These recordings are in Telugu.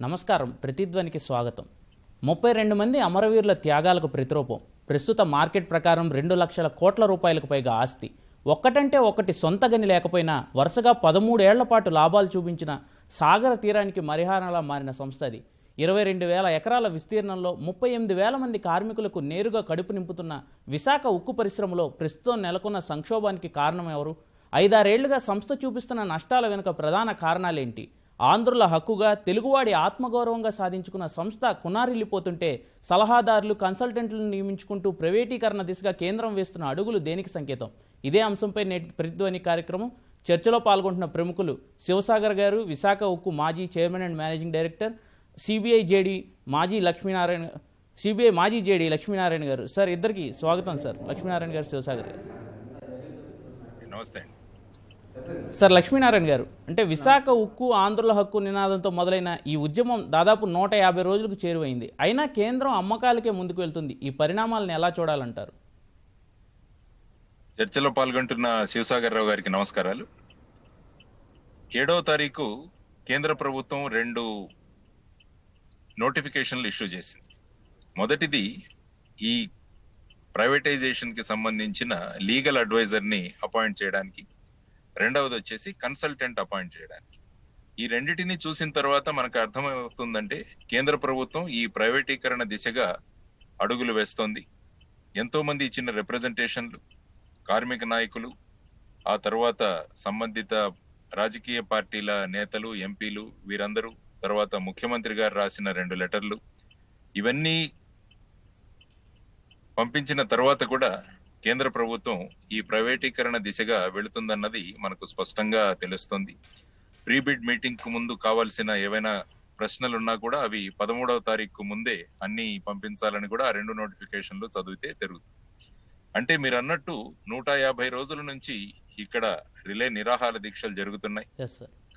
నమస్కారం. ప్రతిధ్వనికి స్వాగతం. 32 మంది అమరవీరుల త్యాగాలకు ప్రతిరూపం. ప్రస్తుత మార్కెట్ ప్రకారం 2 లక్షల కోట్ల రూపాయలకు పైగా ఆస్తి. ఒక్కటంటే ఒకటి సొంత గని లేకపోయినా వరుసగా 13 ఏళ్ల పాటు లాభాలు చూపించిన సాగర తీరానికి మరిహానలా మారిన సంస్థ అది. 22,000 ఎకరాల విస్తీర్ణంలో 38,000 మంది కార్మికులకు నేరుగా కడుపు నింపుతున్న విశాఖ ఉక్కు పరిశ్రమలో ప్రస్తుతం నెలకొన్న సంక్షోభానికి కారణం ఎవరు? 5-6 ఏళ్లుగా సంస్థ చూపిస్తున్న నష్టాల వెనుక ప్రధాన కారణాలేంటి? ఆంధ్రుల హక్కుగా తెలుగువాడి ఆత్మగౌరవంగా సాధించుకున్న సంస్థ కునారిల్లిపోతుంటే సలహాదారులు, కన్సల్టెంట్లను నియమించుకుంటూ ప్రైవేటీకరణ దిశగా కేంద్రం వేస్తున్న అడుగులు దేనికి సంకేతం? ఇదే అంశంపై నేటి ప్రతిధ్వని కార్యక్రమం. చర్చలో పాల్గొంటున్న ప్రముఖులు శివసాగర్ గారు, విశాఖ ఉక్కు మాజీ chairman and managing director, CBI మాజీ జేడీ లక్ష్మీనారాయణ గారు. సార్, ఇద్దరికి స్వాగతం సార్. లక్ష్మీనారాయణ గారు, శివసాగర్ గారు. నమస్తే సార్, లక్ష్మీనారాయణ గారు, అంటే విశాఖ ఉక్కు ఆంధ్రుల హక్కు నినాదంతో మొదలైన ఈ ఉద్యమం దాదాపు 150 రోజులకు చేరువైంది. అయినా కేంద్రం అమ్మకాలకే ముందుకు వెళ్తుంది. ఈ పరిణామాలను ఎలా చూడాలంటారు? చర్చలో పాల్గొంటున్న శివసాగర్ రావు గారికి నమస్కారాలు. 7వ తారీఖు కేంద్ర ప్రభుత్వం 2 నోటిఫికేషన్లు ఇష్యూ చేసింది. మొదటిది ఈ ప్రైవేటైజేషన్ కి సంబంధించిన లీగల్ అడ్వైజర్ ని అపాయింట్ చేయడానికి, రెండవది వచ్చేసి కన్సల్టెంట్ అపాయింట్ చేయడానికి. ఈ రెండిటిని చూసిన తర్వాత మనకు అర్థమవుతుందంటే కేంద్ర ప్రభుత్వం ఈ ప్రైవేటీకరణ దిశగా అడుగులు వేస్తోంది. ఎంతో మంది ఇచ్చిన రిప్రజెంటేషన్లు, కార్మిక నాయకులు, ఆ తర్వాత సంబంధిత రాజకీయ పార్టీల నేతలు, ఎంపీలు, వీరందరూ, తర్వాత ముఖ్యమంత్రి గారు రాసిన 2 లెటర్లు, ఇవన్నీ పంపించిన తర్వాత కూడా కేంద్ర ప్రభుత్వం ఈ ప్రైవేటీకరణ దిశగా వెళుతుందన్నది మనకు స్పష్టంగా తెలుస్తుంది. ప్రీబిడ్ మీటింగ్ కు ముందు కావాల్సిన ఏవైనా ప్రశ్నలున్నా కూడా అవి 13వ తారీఖు ముందే అన్ని పంపించాలని కూడా ఆ 2 నోటిఫికేషన్లు చదివితే తెలుగుతుంది. అంటే మీరు అన్నట్టు 150 రోజుల నుంచి ఇక్కడ రిలే నిరాహార దీక్షలు జరుగుతున్నాయి.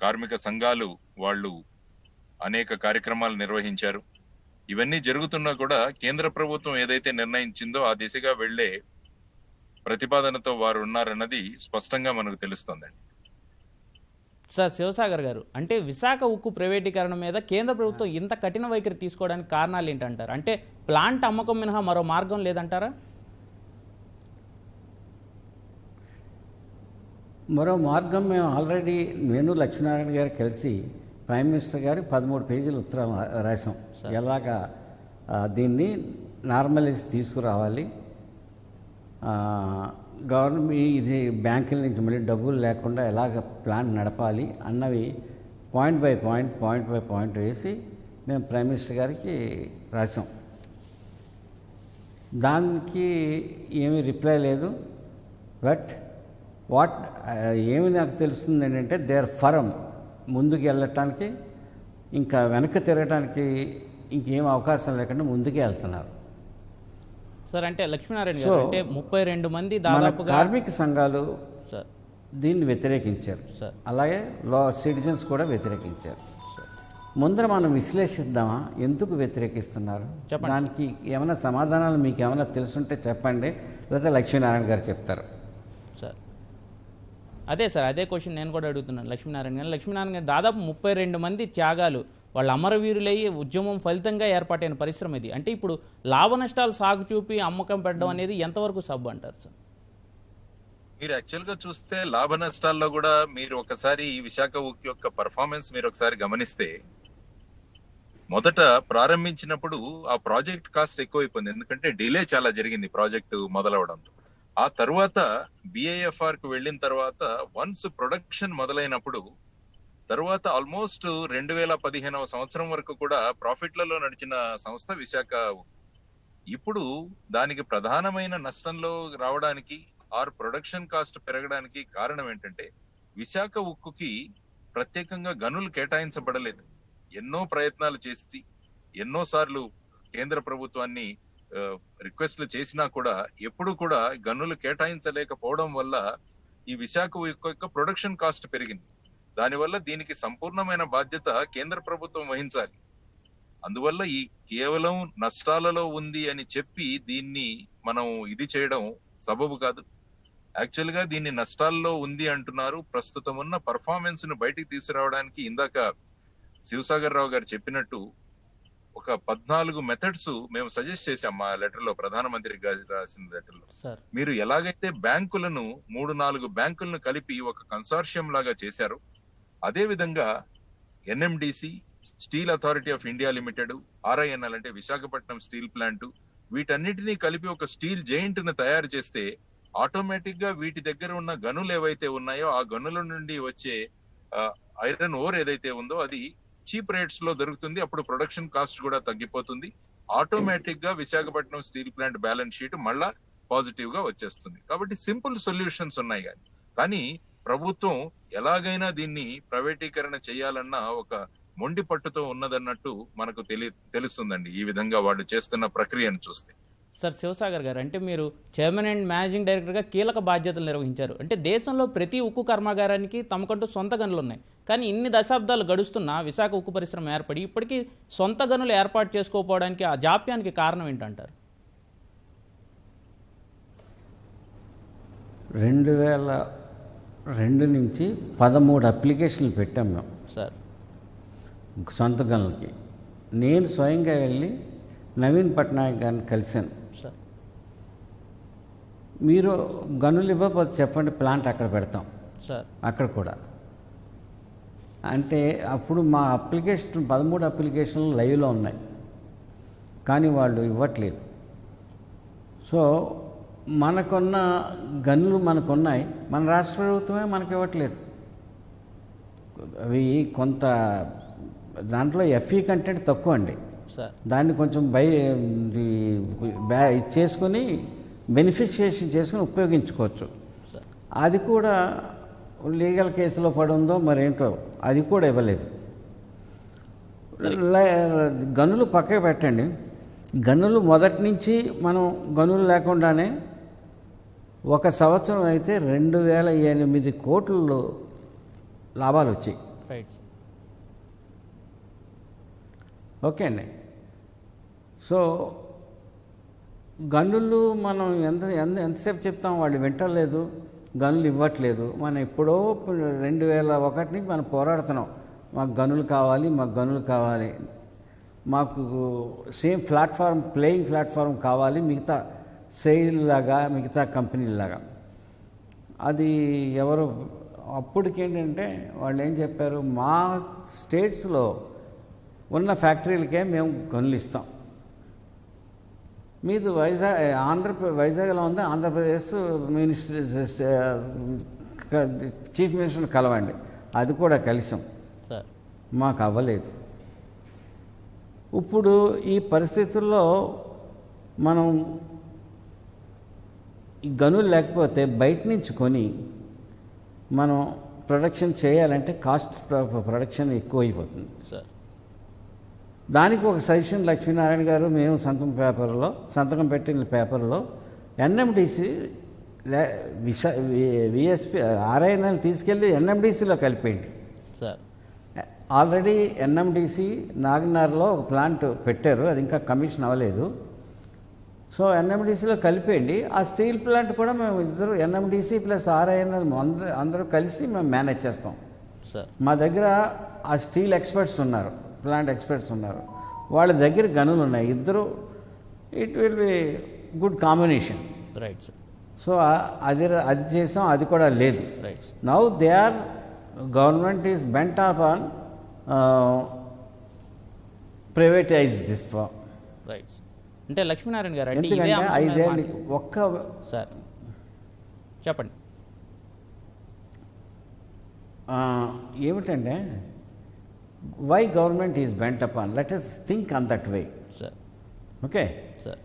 కార్మిక సంఘాలు వాళ్ళు అనేక కార్యక్రమాలు నిర్వహించారు. ఇవన్నీ జరుగుతున్నా కూడా కేంద్ర ప్రభుత్వం ఏదైతే నిర్ణయించిందో ఆ దిశగా వెళ్లే ప్రతిపాదనతో వారు ఉన్నారన్నది స్పష్టంగా మనకు తెలుస్తుందండి. సార్, శివసాగర్ గారు, అంటే విశాఖ ఉక్కు ప్రైవేటీకరణ మీద కేంద్ర ప్రభుత్వం ఇంత కఠిన వైఖరి తీసుకోవడానికి కారణాలు ఏంటంటారు? అంటే ప్లాంట్ అమ్మకం మినహా మరో మార్గం లేదంటారా? మరో మార్గం మేము ఆల్రెడీ నేను లక్ష్మీనారాయణ గారు కలిసి ప్రైమ్ మినిస్టర్ గారికి 13 పేజీల ఉత్తరం రాసాం. ఎలాగా దీన్ని నార్మలైజ్ తీసుకురావాలి, గవర్నమెంట్ ఇది బ్యాంకుల నుంచి మళ్ళీ డబ్బులు లేకుండా ఎలాగ ప్లాన్ నడపాలి అన్నవి పాయింట్ బై పాయింట్ వేసి మేము ప్రైమ్ మినిస్టర్ గారికి రాసాం. దానికి ఏమీ రిప్లై లేదు. బట్ ఏమి నాకు తెలుస్తుంది ఏంటంటే దే ఆర్ ఫర్మ్. ముందుకు వెళ్ళటానికి, ఇంకా వెనక్కి తిరగటానికి ఇంకేం అవకాశం లేకుండా ముందుకే వెళ్తున్నారు. సార్, అంటే లక్ష్మీనారాయణ గారు, అంటే 32 మంది దాదాపుగా కార్మిక సంఘాలు దీన్ని వ్యతిరేకించారు. అలాగే సిటిజన్స్ కూడా వ్యతిరేకించారు. ముందర మనం విశ్లేషిద్దామా ఎందుకు వ్యతిరేకిస్తున్నారు? దానికి ఏమైనా సమాధానాలు మీకు ఏమైనా తెలుసుంటే చెప్పండి, లేదా లక్ష్మీనారాయణ గారు చెప్తారు. సార్, అదే క్వశ్చన్ నేను కూడా అడుగుతున్నాను లక్ష్మీనారాయణ గారు. దాదాపు 32 మంది త్యాగాలు, వాళ్ళ అమరవీరులయ్యి ఉద్యమం ఫలితంగా ఏర్పాటైన పరిశ్రమ ఇది. అంటే ఇప్పుడు లాభ నష్టాలు సాగు చూపి అమ్మకం పెట్టడం అనేది ఎంతవరకు సబ్ అంటారు సార్? మీరు యాక్చువల్ గా చూస్తే లాభ నష్టాల్లో కూడా మీరు ఒకసారి ఈ విశాఖ ఉక్కు యొక్క పర్ఫార్మెన్స్ మీరు ఒకసారి గమనిస్తే, మొదట ప్రారంభించినప్పుడు ఆ ప్రాజెక్ట్ కాస్ట్ ఎక్కువైపోయింది. ఎందుకంటే డిలే చాలా జరిగింది ప్రాజెక్టు మొదలవడంతో. ఆ తర్వాత బిఐఎఫ్ఆర్ కు వెళ్ళిన తర్వాత వన్స్ ప్రొడక్షన్ మొదలైనప్పుడు తర్వాత ఆల్మోస్ట్ 2015వ సంవత్సరం వరకు కూడా ప్రాఫిట్లలో నడిచిన సంస్థ విశాఖ. ఇప్పుడు దానికి ప్రధానమైన నష్టంలో రావడానికి ఆర్ ప్రొడక్షన్ కాస్ట్ పెరగడానికి కారణం ఏంటంటే విశాఖ ఉక్కుకి ప్రత్యేకంగా గనులు కేటాయించబడలేదు. ఎన్నో ప్రయత్నాలు చేసి ఎన్నోసార్లు కేంద్ర ప్రభుత్వాన్ని రిక్వెస్ట్లు చేసినా కూడా ఎప్పుడు కూడా గనులు కేటాయించలేకపోవడం వల్ల ఈ విశాఖ ఉక్కు యొక్క ప్రొడక్షన్ కాస్ట్ పెరిగింది. దానివల్ల దీనికి సంపూర్ణమైన బాధ్యత కేంద్ర ప్రభుత్వం వహించాలి. అందువల్ల ఈ కేవలం నష్టాలలో ఉంది అని చెప్పి దీన్ని మనం ఇది చేయడం సబబు కాదు. యాక్చువల్ గా దీన్ని నష్టాల్లో ఉంది అంటున్నారు. ప్రస్తుతం ఉన్న పర్ఫార్మెన్స్ ను బయటికి తీసుకురావడానికి ఇందాక శివసాగర్ రావు గారు చెప్పినట్టు ఒక 14 మెథడ్స్ మేము సజెస్ట్ చేశాం మా లెటర్ లో, ప్రధానమంత్రి గారు రాసిన లెటర్ లో. సార్ మీరు ఎలాగైతే బ్యాంకులను 3-4 బ్యాంకులను కలిపి ఒక కన్సార్షియం లాగా చేశారు, అదే విధంగా NMDC, steel authority of India limited, RINL అంటే విశాఖపట్నం స్టీల్ ప్లాంట్, వీటన్నిటినీ కలిపి ఒక స్టీల్ జైంట్ ను తయారు చేస్తే ఆటోమేటిక్ గా వీటి దగ్గర ఉన్న గనులు ఏవైతే ఉన్నాయో ఆ గనుల నుండి వచ్చే ఐరన్ ఓర్ ఏదైతే ఉందో అది చీప్ రేట్స్ లో దొరుకుతుంది. అప్పుడు ప్రొడక్షన్ కాస్ట్ కూడా తగ్గిపోతుంది. ఆటోమేటిక్ గా Visakhapatnam steel plant balance sheet మళ్ళా పాజిటివ్ గా వచ్చేస్తుంది. కాబట్టి సింపుల్ సొల్యూషన్స్ ఉన్నాయి. కానీ ప్రభుత్వం ఎలాగైనా దీన్ని ప్రైవేటీకరణ చేయాలన్న ఒక మొండి పట్టుతో ఉన్నదన్నట్టు మనకు తెలుస్తుందండి ఈ విధంగా వాళ్ళు చేస్తున్న ప్రక్రియను చూస్తే. సార్ శివసాగర్ గారు, అంటే మీరు చైర్మన్ అండ్ మేనేజింగ్ డైరెక్టర్గా కీలక బాధ్యతలు నిర్వహించారు. అంటే దేశంలో ప్రతి ఉక్కు కర్మాగారానికి తమకంటూ సొంత గనులు ఉన్నాయి. కానీ ఇన్ని దశాబ్దాలు గడుస్తున్నా విశాఖ ఉక్కు పరిశ్రమ ఏర్పడి ఇప్పటికీ సొంత గనులు ఏర్పాటు చేసుకోకపోవడానికి ఆ జాప్యానికి కారణం ఏంటంటారు? 2002 నుంచి 13 అప్లికేషన్లు పెట్టాం మేము సార్ సొంత గనులకి. నేను స్వయంగా వెళ్ళి నవీన్ పట్నాయక్ గారిని కలిశాను. సార్ మీరు గనులు ఇవ్వకపోతే చెప్పండి, ప్లాంట్ అక్కడ పెడతాం. సార్ అక్కడ కూడా అంటే అప్పుడు మా 13 అప్లికేషన్లు లైవ్లో ఉన్నాయి, కానీ వాళ్ళు ఇవ్వట్లేదు. సో మనకున్న గనులు మనకున్నాయి, మన రాష్ట్ర ప్రభుత్వమే మనకు ఇవ్వట్లేదు. అవి కొంత దాంట్లో ఎఫ్ఈ కంటెంట్ తక్కువ అండి. సార్ దాన్ని కొంచెం చేసుకొని బెనిఫిషియేషన్ చేసుకుని ఉపయోగించుకోవచ్చు. అది కూడా లీగల్ కేసులో పడి ఉందో మరేంటో అది కూడా ఇవ్వలేదు. గనులు పక్కకు పెట్టండి, గనులు మొదటి నుంచి మనం గనులు లేకుండానే 1 సంవత్సరం అయితే 2008 కోట్లు లాభాలు వచ్చాయి. రైట్. ఓకే అండి. సో గనులు మనం ఎంతసేపు చెప్తాం, వాళ్ళు వింటలేదు, గనులు ఇవ్వట్లేదు. మనం ఎప్పుడో 2001 నుంచి మనం పోరాడుతున్నాం, మాకు గనులు కావాలి, మాకు గనులు కావాలి, మాకు సేమ్ ప్లాట్ఫామ్, ప్లేయింగ్ ప్లాట్ఫామ్ కావాలి మిగతా సెయిల్ లాగా, మిగతా కంపెనీలాగా. అది ఎవరు అప్పటికేంటంటే వాళ్ళు ఏం చెప్పారు, మా స్టేట్స్లో ఉన్న ఫ్యాక్టరీలకే మేము గనులు ఇస్తాం, మీది వైజాగ్లో ఉంది, ఆంధ్రప్రదేశ్ చీఫ్ మినిస్టర్ని కలవండి. అది కూడా కలిసాం, మాకు అవ్వలేదు. ఇప్పుడు ఈ పరిస్థితుల్లో మనం ఈ గనులు లేకపోతే బయట నుంచి కొని మనం ప్రొడక్షన్ చేయాలంటే కాస్ట్ ప్రొడక్షన్ ఎక్కువైపోతుంది. దానికి ఒక సజెషన్ లక్ష్మీనారాయణ గారు మేము సంతకం పెట్టిన పేపర్లో ఎన్ఎండిసి విఎస్పి ఆర్ఐఎన్ఎల్ తీసుకెళ్ళి ఎన్ఎండిసిలో కలిపేయండి. ఆల్రెడీ ఎన్ఎండిసి నాగనార్లో ఒక ప్లాంట్ పెట్టారు, అది ఇంకా కమిషన్ అవ్వలేదు. సో ఎన్ఎండిసిలో కలిపేయండి. ఆ స్టీల్ ప్లాంట్ కూడా మేము ఇద్దరు ఎన్ఎండిసి ప్లస్ ఆర్ఐఎన్ఎల్ అందరూ కలిసి మేము మేనేజ్ చేస్తాం. మా దగ్గర ఆ స్టీల్ ఎక్స్పర్ట్స్ ఉన్నారు, ప్లాంట్ ఎక్స్పర్ట్స్ ఉన్నారు, వాళ్ళ దగ్గర గనులు ఉన్నాయి. ఇద్దరు it will be good combination. Right. So అది చేసాం, అది కూడా లేదు. Now they are government is bent of on privatize this firm. Right. అంటే లక్ష్మీనారాయణ గారు ఎందుకంటే 5 ఏళ్ళు సార్ చెప్పండి. ఏమిటంటే why government is bent upon, let us think on that way. Sir. Okay. Sir.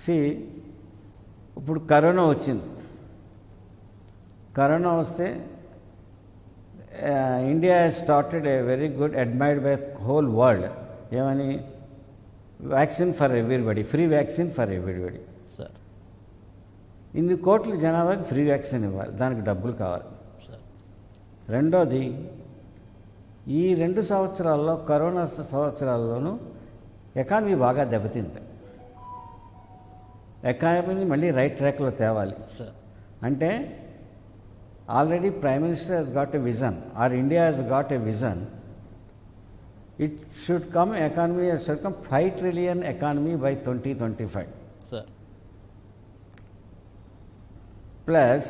See, ఇప్పుడు కరోనా వచ్చింది. కరోనా వస్తే India started a very good, admired by whole world. ఏమని? Vaccine for everybody, free vaccine for everybody. Sir ఇన్ని కోట్ల జనాభాకి ఫ్రీ వ్యాక్సిన్ ఇవ్వాలి, దానికి డబ్బులు కావాలి. రెండోది, ఈ 2 సంవత్సరాల్లో, కరోనా సంవత్సరాల్లోనూ ఎకానమీ బాగా దెబ్బతింది. ఎకానమీని మళ్ళీ రైట్ ట్రాక్లో తేవాలి. అంటే already prime minister has got a vision, or India has got a vision. It should come 5 trillion economy by 2025. Sir Plus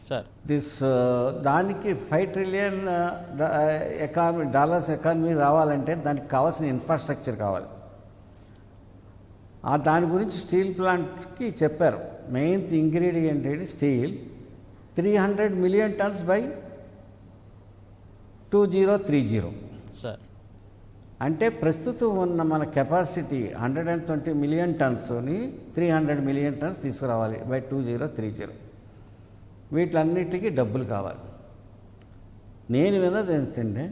sir this దానికి 5 ట్రిలియన్ డాలర్స్ ఎకానమీ రావాలంటే దానికి కావాల్సిన ఇన్ఫ్రాస్ట్రక్చర్ కావాలి. దాని గురించి స్టీల్ ప్లాంట్కి చెప్పారు, మెయిన్ ఇంగ్రీడియంట్ ఏంటి steel. 300 million tons by 2030. Sir అంటే ప్రస్తుతం ఉన్న మన కెపాసిటీ 120 million tonsని 300 million tons తీసుకురావాలి బై 2030. వీటిలన్నిటికీ డబ్బులు కావాలి. నేను విన్నది ఏంటంటే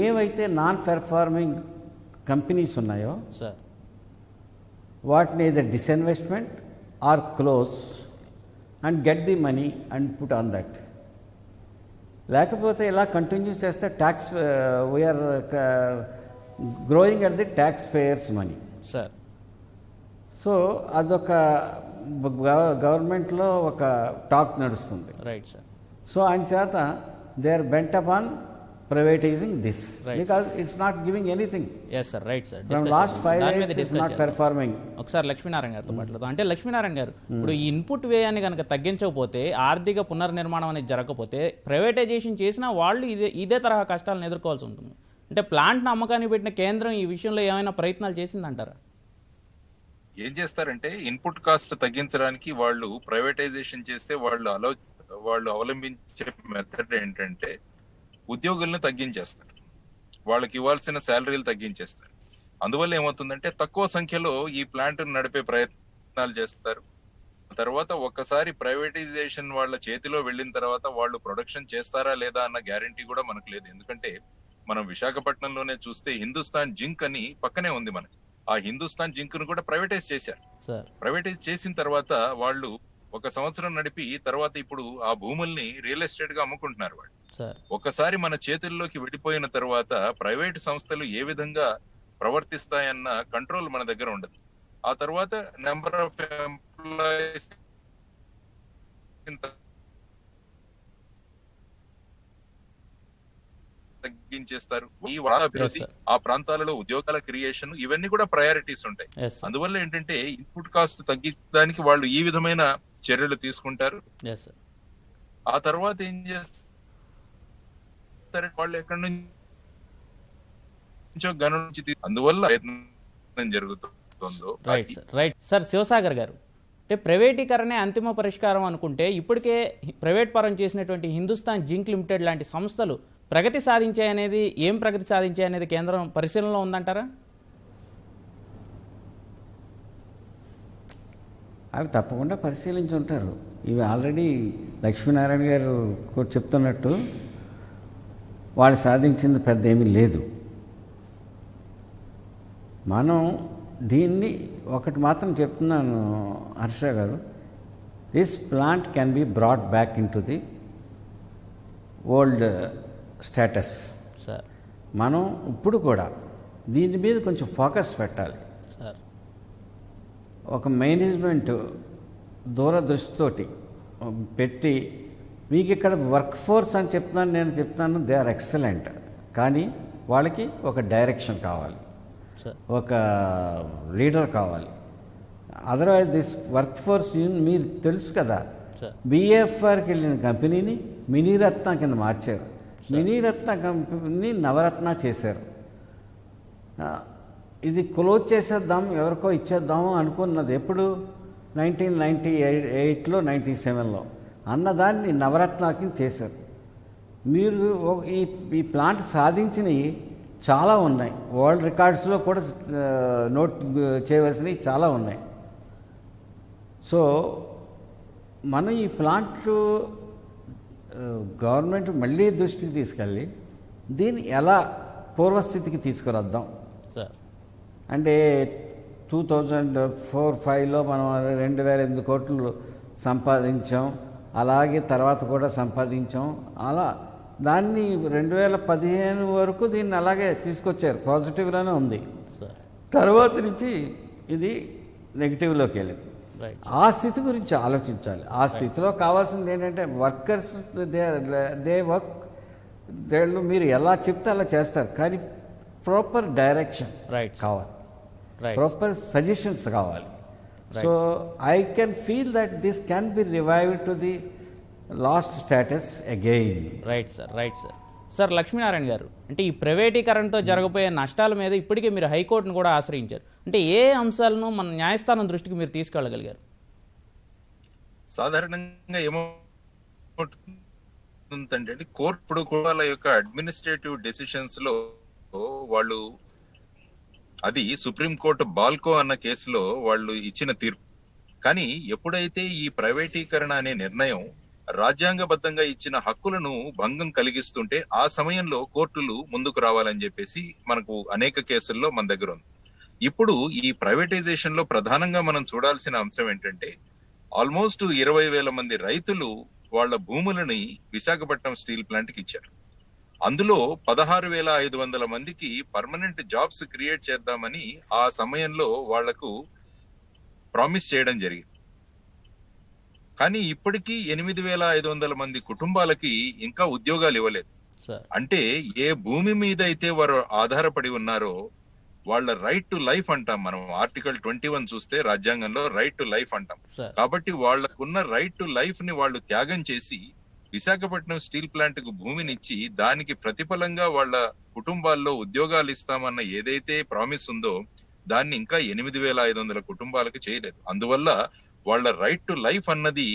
ఏవైతే నాన్ పెర్ఫార్మింగ్ కంపెనీస్ ఉన్నాయో సార్ వాటిని ఏదో disinvestment or close and get the money and put on that. లేకపోతే ఇలా కంటిన్యూ చేస్తే tax we're growing at the taxpayers money. Sir so అదొక గవర్నమెంట్లో ఒక టాక్ నడుస్తుంది. Right sir. సో అంచేత they are bent upon privatising this because it's not giving anything. Yes sir, right sir. From last 5 years it's not performing. ఒకసారి లక్ష్మీనారాయణ గారితో మాట్లాడదాం. అంటే లక్ష్మీనారాయణ గారు, ఇప్పుడు ఈ ఇన్పుట్ వ్యయాన్ని కనుక తగ్గించకపోతే, ఆర్థిక పునర్నిర్మాణం అనేది జరగకపోతే, ప్రైవేటైజేషన్ చేసినా వాళ్ళు ఇదే తరహా కష్టాలను ఎదుర్కోవాల్సి ఉంటుంది. అంటే ప్లాంట్ను అమ్మకానికి పెట్టిన కేంద్రం ఈ విషయంలో ఏమైనా ప్రయత్నాలు చేసిందంటారా? ఏం చేస్తారంటే ఇన్పుట్ కాస్ట్ తగ్గించడానికి వాళ్ళు ప్రైవేటైజేషన్ చేస్తే వాళ్ళు అవలంబించే మెథడ్ ఏంటంటే ఉద్యోగులను తగ్గించేస్తారు, వాళ్ళకి ఇవ్వాల్సిన శాలరీలు తగ్గించేస్తారు. అందువల్ల ఏమవుతుందంటే తక్కువ సంఖ్యలో ఈ ప్లాంట్ నడిపే ప్రయత్నాలు చేస్తారు. తర్వాత ఒక్కసారి ప్రైవేటైజేషన్ వాళ్ళ చేతిలో వెళ్ళిన తర్వాత వాళ్ళు ప్రొడక్షన్ చేస్తారా లేదా అన్న గ్యారంటీ కూడా మనకు లేదు. ఎందుకంటే మనం విశాఖపట్నంలోనే చూస్తే హిందుస్థాన్ జింక్ అని పక్కనే ఉంది మనకి. ఆ హిందుస్థాన్ జింక్ ను కూడా ప్రైవేటైజ్ చేశారు. ప్రైవేటైజ్ చేసిన తర్వాత వాళ్ళు 1 సంవత్సరం నడిపి తర్వాత ఇప్పుడు ఆ భూముల్ని రియల్ ఎస్టేట్ గా అమ్ముకుంటున్నారు వాళ్ళు. ఒకసారి మన చేతుల్లోకి వెళ్ళిపోయిన తర్వాత ప్రైవేట్ సంస్థలు ఏ విధంగా ప్రవర్తిస్తాయన్న కంట్రోల్ మన దగ్గర ఉండదు. ఆ తర్వాత నెంబర్ ఆఫ్ ఎంప్లాయీస్ తగ్గించేస్తారు. ఈ అభివృద్ధి, ఆ ప్రాంతాలలో ఉద్యోగాల క్రియేషన్, ఇవన్నీ కూడా ప్రయారిటీస్ ఉంటాయి. అందువల్ల ఏంటంటే ఇన్పుట్ కాస్ట్ తగ్గించడానికి వాళ్ళు ఈ విధమైన చర్యలు తీసుకుంటారు. ఆ తర్వాత ఏం చేస్తారు, వాళ్ళు ఎక్కడి నుంచో గను నుంచి అందువల్ల ప్రయత్నం జరుగుతుందో. Right sir. శివసాగర్ గారు, అంటే ప్రైవేటీకరణే అంతిమ పరిష్కారం అనుకుంటే ఇప్పటికే ప్రైవేట్ పరం చేసినటువంటి హిందుస్థాన్ జింక్ లిమిటెడ్ లాంటి సంస్థలు ప్రగతి సాధించాయనేది, ఏం ప్రగతి సాధించాయనేది కేంద్రం పరిశీలనలో ఉందంటారా? అవి తప్పకుండా పరిశీలించి ఉంటారు. ఇవి ఆల్రెడీ లక్ష్మీనారాయణ గారు కూడా చెప్తున్నట్టు వాళ్ళు సాధించింది పెద్ద ఏమీ లేదు. మనం దీన్ని ఒకటి మాత్రం చెప్తున్నాను హర్ష గారు, this plant can be brought back in to the old status. Sir మనం ఇప్పుడు కూడా దీని మీద కొంచెం ఫోకస్ పెట్టాలి. సార్ ఒక మేనేజ్మెంట్ దూరదృష్టితోటి పెట్టి, మీకు ఇక్కడ వర్క్ ఫోర్స్ అని నేను చెప్తాను దే ఆర్ ఎక్సలెంట్, కానీ వాళ్ళకి ఒక డైరెక్షన్ కావాలి, ఒక లీడర్ కావాలి. అదర్వైజ్ దిస్ వర్క్ ఫోర్స్ మీరు తెలుసు కదా, బిఎఫ్ఆర్కి వెళ్ళిన కంపెనీని మినీరత్న కింద మార్చారు. మినీరత్న కంపెనీని నవరత్న చేశారు. ఇది క్లోజ్ చేసేద్దాం, ఎవరికో ఇచ్చేద్దాము అనుకున్నది ఎప్పుడు 1998లో 97లో అన్నదాన్ని నవరత్నాకి చేశారు. మీరు ఈ ప్లాంట్ సాధించినవి చాలా ఉన్నాయి, వరల్డ్ రికార్డ్స్లో కూడా నోట్ చేయవలసినవి చాలా ఉన్నాయి. సో మనం ఈ ప్లాంట్ గవర్నమెంట్ మళ్ళీ దృష్టికి తీసుకెళ్ళి దీన్ని ఎలా పూర్వస్థితికి తీసుకురద్దాం. అంటే 2004-05లో మనం 2008 కోట్లు సంపాదించాం, అలాగే తర్వాత కూడా సంపాదించాం. అలా దాన్ని 2015 వరకు దీన్ని అలాగే తీసుకొచ్చారు, పాజిటివ్లోనే ఉంది. తర్వాత నుంచి ఇది నెగిటివ్లోకి వెళ్ళింది. ఆ స్థితి గురించి ఆలోచించాలి. ఆ స్థితిలో కావాల్సింది ఏంటంటే వర్కర్స్ దే వర్క్, వాళ్ళు మీరు ఎలా చెప్తే అలా చేస్తారు, కానీ ప్రాపర్ డైరెక్షన్ కావాలి, ప్రాపర్ సజెషన్స్ కావాలి. So I can feel that this can be revived to the last status again. Right sir. Sir Lakshminarayana గారు, అంటే ఈ ప్రైవేటీకరణతో జరగబోయే నష్టాల మీద ఇప్పటికే మీరు హైకోర్టును కూడా ఆశ్రయించారు. అంటే ఏ అంశాలను మన న్యాయస్థానం దృష్టికి మీరు తీసుకెళ్ళగలిగారు? సాధారణంగా ఏమవుతుందంటే కోర్టు ఇప్పుడు వాళ్ళ యొక్క అడ్మినిస్ట్రేటివ్ డెసిషన్స్ లో వాళ్ళు, అది సుప్రీంకోర్టు బాల్కో అన్న కేసులో వాళ్ళు ఇచ్చిన తీర్పు. కానీ ఎప్పుడైతే ఈ ప్రైవేటీకరణ అనే నిర్ణయం రాజ్యాంగబద్ధంగా ఇచ్చిన హక్కులను భంగం కలిగిస్తుంటే ఆ సమయంలో కోర్టులు ముందుకు రావాలని చెప్పేసి మనకు అనేక కేసుల్లో మన దగ్గర ఉంది. ఇప్పుడు ఈ ప్రైవేటైజేషన్ లో ప్రధానంగా మనం చూడాల్సిన అంశం ఏంటంటే ఆల్మోస్ట్ 20,000 మంది రైతులు వాళ్ళ భూములని విశాఖపట్నం స్టీల్ ప్లాంట్ కి ఇచ్చారు. అందులో 16,500 మందికి పర్మనెంట్ జాబ్స్ క్రియేట్ చేద్దామని ఆ సమయంలో వాళ్లకు ప్రామిస్ చేయడం జరిగింది. కానీ ఇప్పటికీ 8,500 మంది కుటుంబాలకి ఇంకా ఉద్యోగాలు ఇవ్వలేదు. అంటే ఏ భూమి మీద అయితే వారు ఆధారపడి ఉన్నారో వాళ్ళ రైట్ టు లైఫ్ అంటాం మనం. ఆర్టికల్ 21 చూస్తే రాజ్యాంగంలో రైట్ టు లైఫ్ అంటాం. కాబట్టి వాళ్లకున్న రైట్ టు లైఫ్ ని వాళ్ళు త్యాగం చేసి విశాఖపట్నం స్టీల్ ప్లాంట్ కు భూమినిచ్చి దానికి ప్రతిఫలంగా వాళ్ళ కుటుంబాల్లో ఉద్యోగాలు ఇస్తామన్న ఏదైతే ప్రామిస్ ఉందో దాన్ని ఇంకా 8,500 కుటుంబాలకు చేయలేదు. అందువల్ల వాళ్ళ రైట్ టు లైఫ్ అన్నది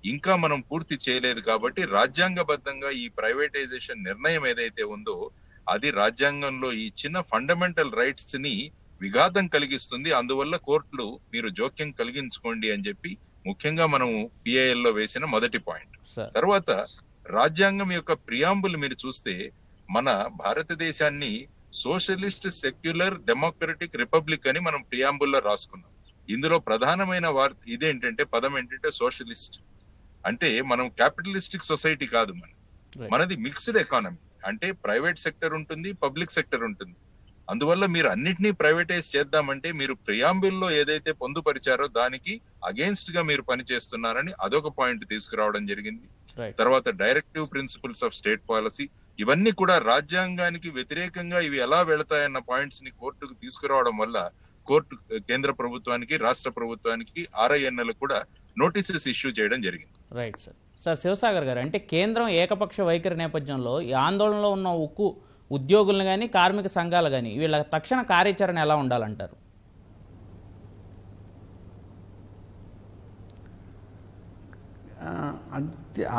ఇంకా మనం పూర్తి చేయలేదు. కాబట్టి రాజ్యాంగబద్ధంగా ఈ ప్రైవేటైజేషన్ నిర్ణయం ఏదైతే ఉందో అది రాజ్యాంగంలో ఇచ్చిన ఫండమెంటల్ రైట్స్ ని విఘాతం కలిగిస్తుంది. అందువల్ల కోర్టులు మీరు జోక్యం కలిగించుకోండి అని చెప్పి ముఖ్యంగా మనం PIL లో వేసిన మొదటి పాయింట్. తర్వాత రాజ్యాంగం యొక్క ప్రియాంబుల్ మీరు చూస్తే మన భారతదేశాన్ని సోషలిస్ట్, సెక్యులర్, డెమోక్రటిక్ రిపబ్లిక్ అని మనం ప్రియాంబుల్లో రాసుకున్నాం. ఇందులో ప్రధానమైన ఇదేంటంటే పదం ఏంటంటే సోషలిస్ట్. అంటే మనం క్యాపిటలిస్టిక్ సొసైటీ కాదు, మనది మిక్స్డ్ ఎకానమీ. అంటే ప్రైవేట్ సెక్టర్ ఉంటుంది, పబ్లిక్ సెక్టర్ ఉంటుంది. అందువల్ల మీరు అన్నిటినీ ప్రైవేటైజ్ చేద్దామంటే మీరు ప్రియాంబుల్లో ఏదైతే పొందుపరిచారో దానికి అగేన్స్ట్ గా మీరు పనిచేస్తున్నారని అదొక పాయింట్ తీసుకురావడం జరిగింది. తర్వాత directive principles of state policy, ఇవన్నీ కూడా రాజ్యాంగానికి వ్యతిరేకంగా ఇవి ఎలా వెళతాయన్న పాయింట్స్ ని కోర్టుకు తీసుకురావడం వల్ల కోర్టు కేంద్ర ప్రభుత్వానికి, రాష్ట్ర ప్రభుత్వానికి, RINL కూడా నోటీసెస్ ఇష్యూ చేయడం జరిగింది. రైట్ సార్ శివసాగర్ గారు, అంటే కేంద్రం ఏకపక్ష వైఖరి నేపథ్యంలో ఈ ఆందోళనలో ఉన్న ఉక్కు ఉద్యోగులను కానీ కార్మిక సంఘాలు కానీ వీళ్ళ తక్షణ కార్యాచరణ ఎలా ఉండాలంటారు?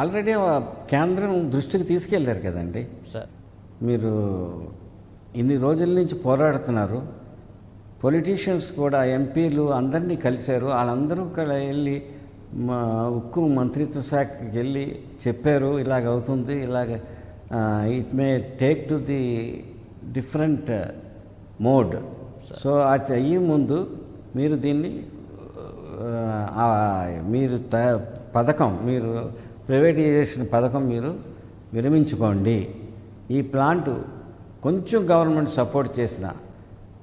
ఆల్రెడీ కేంద్రం దృష్టికి తీసుకెళ్ళారు కదండి సార్. మీరు ఇన్ని రోజుల నుంచి పోరాడుతున్నారు, పొలిటీషియన్స్ కూడా ఎంపీలు అందరినీ కలిశారు. వాళ్ళందరూ వెళ్ళి ఉక్కు మంత్రిత్వ శాఖకి వెళ్ళి చెప్పారు ఇలాగ అవుతుంది, ఇలాగ it may take to the different mode. So అది అయ్యే ముందు మీరు దీన్ని మీరు పథకం, మీరు ప్రైవేటైజేషన్ పథకం మీరు విరమించుకోండి. ఈ ప్లాంట్ కొంచెం గవర్నమెంట్ సపోర్ట్ చేసిన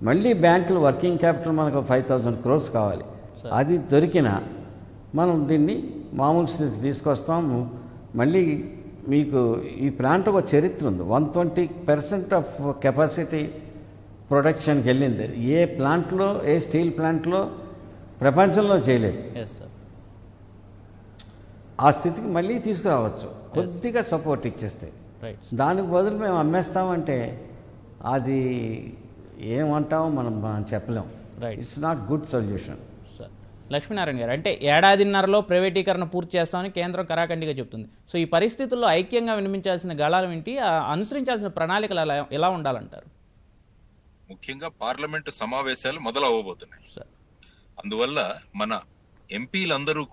మళ్ళీ బ్యాంకులు వర్కింగ్ క్యాపిటల్ మనకు 5,000 crores కావాలి. అది దొరికినా మనం దీన్ని మామూలు స్థితి తీసుకొస్తాము. మళ్ళీ మీకు ఈ ప్లాంట్ ఒక చరిత్ర ఉంది. 120% ఆఫ్ కెపాసిటీ ప్రొడక్షన్కి వెళ్ళింది. ఏ ప్లాంట్లో, ఏ స్టీల్ ప్లాంట్లో ప్రపంచంలో చేయలేదు. ఆ స్థితికి మళ్ళీ తీసుకురావచ్చు కొద్దిగా సపోర్ట్ ఇచ్చేస్తే. దానికి బదులు మేము అమ్మేస్తామంటే అది ఏమంటామో మనం చెప్పలేం. It's not good solution. Lakshminarayana గారు, అంటే ఏడాదిన్నరలో ప్రైవేటీకరణ పూర్తి చేస్తామని కేంద్రం కరాఖండిగా చెప్తుంది. సో ఈ పరిస్థితుల్లో ఐక్యంగా వినిపించాల్సిన గళాలు ఏంటి, అనుసరించాల్సిన ప్రణాళికలు ఎలా ఉండాలంటారు? ముఖ్యంగా పార్లమెంటు సమావేశాలు మొదలు అవ్వబోతున్నాయి. అందువల్ల మన ఎంపీలందరూ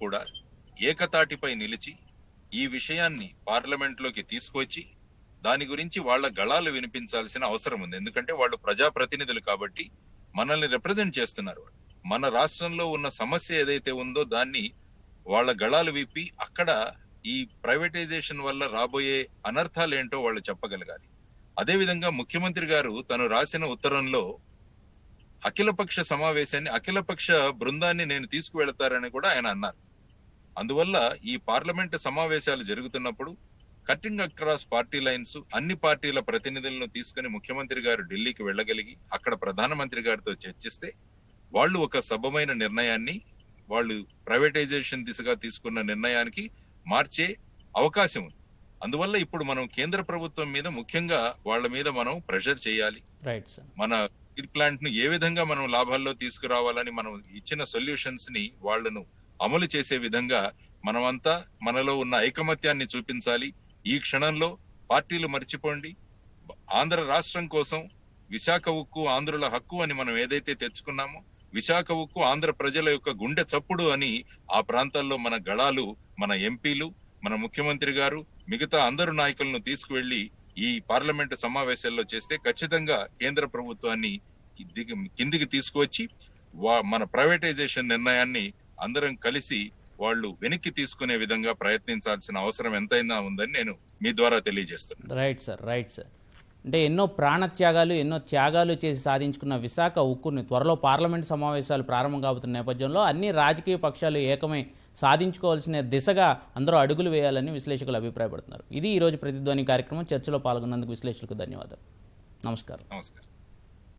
కూడా ఏకతాటిపై నిలిచి ఈ విషయాన్ని పార్లమెంట్లోకి తీసుకొచ్చి దాని గురించి వాళ్ళ గళాలు వినిపించాల్సిన అవసరం ఉంది. ఎందుకంటే వాళ్ళు ప్రజాప్రతినిధులు కాబట్టి మనల్ని రిప్రజెంట్ చేస్తున్నారు. మన రాష్ట్రంలో ఉన్న సమస్య ఏదైతే ఉందో దాన్ని వాళ్ళ గళాలు విప్పి అక్కడ ఈ ప్రైవేటైజేషన్ వల్ల రాబోయే అనర్థాలు ఏంటో వాళ్ళు చెప్పగలగాలి. అదేవిధంగా ముఖ్యమంత్రి గారు తను రాసిన ఉత్తరంలో అఖిలపక్ష సమావేశాన్ని, అఖిలపక్ష బృందాన్ని నేను తీసుకువెళతారని కూడా ఆయన అన్నారు. అందువల్ల ఈ పార్లమెంట్ సమావేశాలు జరుగుతున్నప్పుడు కటింగ్ అక్రాస్ పార్టీ లైన్స్, అన్ని పార్టీల ప్రతినిధులను తీసుకుని ముఖ్యమంత్రి గారు ఢిల్లీకి వెళ్ళగలిగి అక్కడ ప్రధానమంత్రి గారితో చర్చిస్తే వాళ్ళు ఒక సబమైన నిర్ణయాన్ని, వాళ్ళు ప్రైవేటైజేషన్ దిశగా తీసుకున్న నిర్ణయానికి మార్చే అవకాశం ఉంది. అందువల్ల ఇప్పుడు మనం కేంద్ర ప్రభుత్వం మీద, ముఖ్యంగా వాళ్ళ మీద మనం ప్రెషర్ చేయాలి. Right sir. మన స్టీల్ ప్లాంట్ ను ఏ విధంగా మనం లాభాల్లో తీసుకురావాలని మనం ఇచ్చిన సొల్యూషన్స్ ని వాళ్ళను అమలు చేసే విధంగా మనమంతా మనలో ఉన్న ఐకమత్యాన్ని చూపించాలి. ఈ క్షణంలో పార్టీలు మర్చిపోండి. ఆంధ్ర రాష్ట్రం కోసం విశాఖ ఉక్కు ఆంధ్రుల హక్కు అని మనం ఏదైతే తెచ్చుకున్నామో, విశాఖ ఉక్కు ఆంధ్ర ప్రజల యొక్క గుండె చప్పుడు అని ఆ ప్రాంతాల్లో మన గళాలు, మన ఎంపీలు, మన ముఖ్యమంత్రి గారు, మిగతా అందరు నాయకులను తీసుకువెళ్లి ఈ పార్లమెంటు సమావేశాల్లో చేస్తే ఖచ్చితంగా కేంద్ర ప్రభుత్వాన్ని కిందికి తీసుకువచ్చి మన ప్రైవేటైజేషన్ నిర్ణయాన్ని అందరం కలిసి వాళ్ళు వెనక్కి తీసుకునే విధంగా ప్రయత్నించాల్సిన అవసరం ఎంతైనా ఉందని నేను మీ ద్వారా తెలియజేస్తున్నాను. Right sir, right sir. అంటే ఎన్నో ప్రాణత్యాగాలు, ఎన్నో త్యాగాలు చేసి సాధించుకున్న విశాఖ ఉక్కుని త్వరలో పార్లమెంట్ సమావేశాలు ప్రారంభం కాబోతున్న నేపథ్యంలో అన్ని రాజకీయ పక్షాలు ఏకమై సాధించుకోవాల్సిన దిశగా అందరూ అడుగులు వేయాలని విశ్లేషకులు అభిప్రాయపడుతున్నారు. ఇది ఈరోజు ప్రతిధ్వని కార్యక్రమం. చర్చలో పాల్గొన్నందుకు విశ్లేషకులకు ధన్యవాదాలు. నమస్కారం. నమస్కారం.